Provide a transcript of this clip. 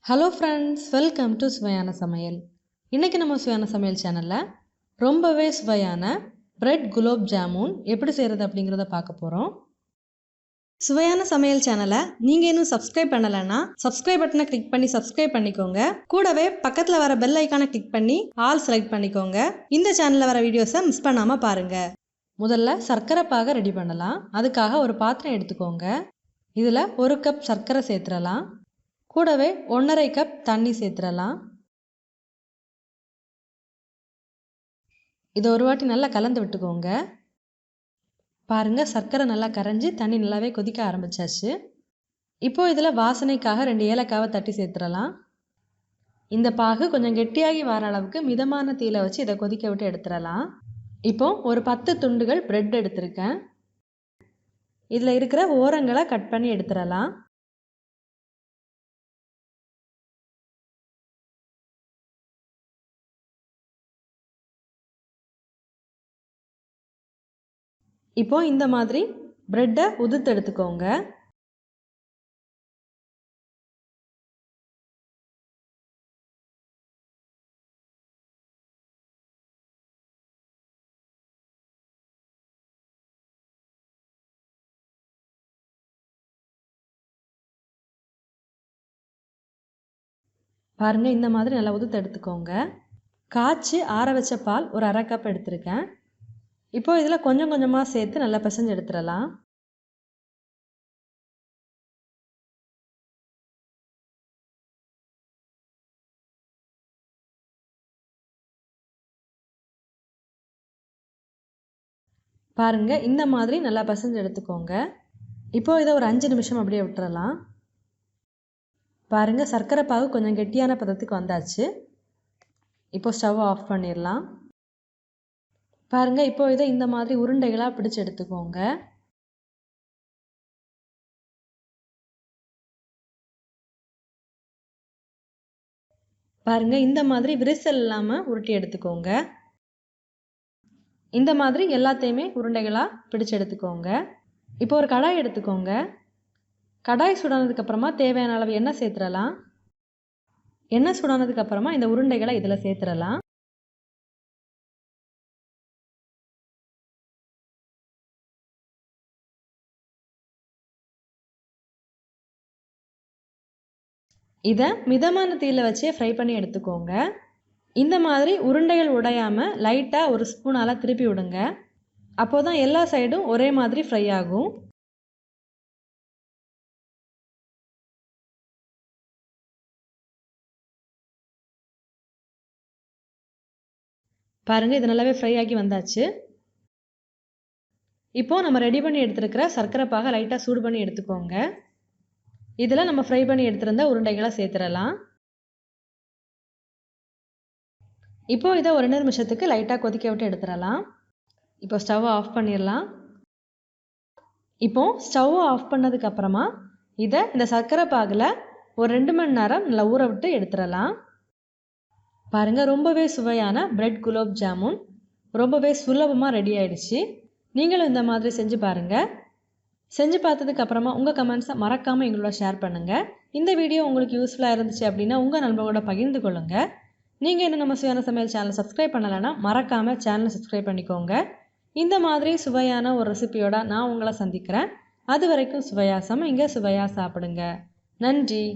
Hello friends, welcome to சுவையான சமையல். இன்றைக்கி நம்ம சுவையான சமையல் சேனலில் ரொம்பவே சுவையான பிரெட் குலோப் ஜாமுன் எப்படி செய்கிறது அப்படிங்கிறத பார்க்க போகிறோம். சுவையான சமையல் சேனலை நீங்கள் இன்னும் சப்ஸ்கிரைப் பண்ணலைன்னா சப்ஸ்கிரைப் பட்டனை கிளிக் பண்ணி சப்ஸ்கிரைப் பண்ணிக்கோங்க. கூடவே பக்கத்தில் வர பெல் ஐக்கானை கிளிக் பண்ணி ஆல் செலக்ட் பண்ணிக்கோங்க. இந்த சேனலில் வர வீடியோஸை மிஸ் பண்ணாமல் பாருங்கள். முதல்ல சர்க்கரை பாகை ரெடி பண்ணலாம். அதுக்காக ஒரு பாத்திரம் எடுத்துக்கோங்க. இதில் 1 கப் சர்க்கரை சேர்த்துடலாம். கூடவே 1.5 கப் தண்ணி சேர்த்துடலாம். இதை ஒரு வாட்டி நல்லா கலந்து விட்டுக்கோங்க. பாருங்கள், சர்க்கரை நல்லா கரைஞ்சி தண்ணி நல்லாவே கொதிக்க ஆரம்பிச்சாச்சு. இப்போது இதில் வாசனைக்காக 2 ஏலக்காவை தட்டி சேர்த்துடலாம். இந்த பாகு கொஞ்சம் கெட்டியாகி வர அளவுக்கு மிதமான தீயில வச்சு இதை கொதிக்க விட்டு எடுத்துடலாம். இப்போது ஒரு 10 துண்டுகள் பிரெட் எடுத்திருக்கேன். இதில் இருக்கிற ஓரங்களை கட் பண்ணி எடுத்துடலாம். இப்போ இந்த மாதிரி பிரெட்டை உதுத்து எடுத்துக்கோங்க. பாருங்கள், இந்த மாதிரி நல்லா உதுத்து எடுத்துக்கோங்க. காய்ச்சி ஆற வச்ச பால் ஒரு 1/2 கப் எடுத்திருக்கேன். இப்போது இதில் கொஞ்சம் கொஞ்சமாக சேர்த்து நல்லா பிசைஞ்சு எடுத்துடலாம். பாருங்கள், இந்த மாதிரி நல்லா பிசைஞ்சு எடுத்துக்கோங்க. இப்போது இதை ஒரு 5 நிமிஷம் அப்படியே விட்டுறலாம். பாருங்கள், சர்க்கரை பாகு கொஞ்சம் கெட்டியான பதத்துக்கு வந்தாச்சு. இப்போ ஸ்டவ் ஆஃப் பண்ணிடலாம். பாருங்கள், இப்போ இதை இந்த மாதிரி உருண்டைகளாக பிடிச்சு எடுத்துக்கோங்க. பாருங்கள், இந்த மாதிரி விரிசல் இல்லாமல் உருட்டி எடுத்துக்கோங்க. இந்த மாதிரி எல்லாத்தையுமே உருண்டைகளாக பிடிச்சு எடுத்துக்கோங்க. இப்போ ஒரு கடாய் எடுத்துக்கோங்க. கடாய் சூடானதுக்கப்புறமா தேவையான அளவு எண்ணெய் சேர்த்துடலாம். எண்ணெய் சூடானதுக்கப்புறமா இந்த உருண்டைகளை இதில் சேர்த்துடலாம். இதை மிதமான தீயில வச்சே ஃப்ரை பண்ணி எடுத்துக்கோங்க. இந்த மாதிரி உருண்டைகள் உடையாமல் லைட்டாக ஒரு ஸ்பூனால் திருப்பி விடுங்க. அப்போ தான் எல்லா சைடும் ஒரே மாதிரி ஃப்ரை ஆகும். பாருங்கள், இது நல்லாவே ஃப்ரை ஆகி வந்தாச்சு. இப்போது நம்ம ரெடி பண்ணி எடுத்துருக்கிற சர்க்கரை பாகை லைட்டாக சூடு பண்ணி எடுத்துக்கோங்க. இதில் நம்ம ஃப்ரை பண்ணி எடுத்துருந்த உருண்டைகளை சேர்த்துடலாம். இப்போது இதை ஒரு 2 நிமிஷத்துக்கு லைட்டாக கொதிக்க விட்டு எடுத்துடலாம். இப்போ ஸ்டவ்வை ஆஃப் பண்ணிடலாம். இப்போது ஸ்டவ்வை ஆஃப் பண்ணதுக்கப்புறமா இதை இந்த சர்க்கரை பாகில் ஒரு 2 மணி நேரம் நல்லா ஊற விட்டு எடுத்துடலாம். பாருங்கள், ரொம்பவே சுவையான பிரெட் குலோப் ஜாமுன் ரொம்பவே சுலபமாக ரெடி ஆகிடுச்சு. நீங்களும் இந்த மாதிரி செஞ்சு பாருங்கள். செஞ்சு பார்த்ததுக்கப்புறமா உங்கள் கமெண்ட்ஸை மறக்காமல் எங்களோட ஷேர் பண்ணுங்கள். இந்த வீடியோ உங்களுக்கு யூஸ்ஃபுல்லாக இருந்துச்சு அப்படின்னா உங்கள் நண்பர்களோட பகிர்ந்து கொள்ளுங்கள். நீங்கள் இன்னும் நம்ம சுவையான சமையல் சேனலை சப்ஸ்கிரைப் பண்ணலைன்னா மறக்காமல் சேனலை சப்ஸ்கிரைப் பண்ணிக்கோங்க. இந்த மாதிரி சுவையான ஒரு ரெசிபியோட நான் உங்களை சந்திக்கிறேன். அது வரைக்கும் சுவையாக சமைங்க, சுவையாக சாப்பிடுங்க. நன்றி.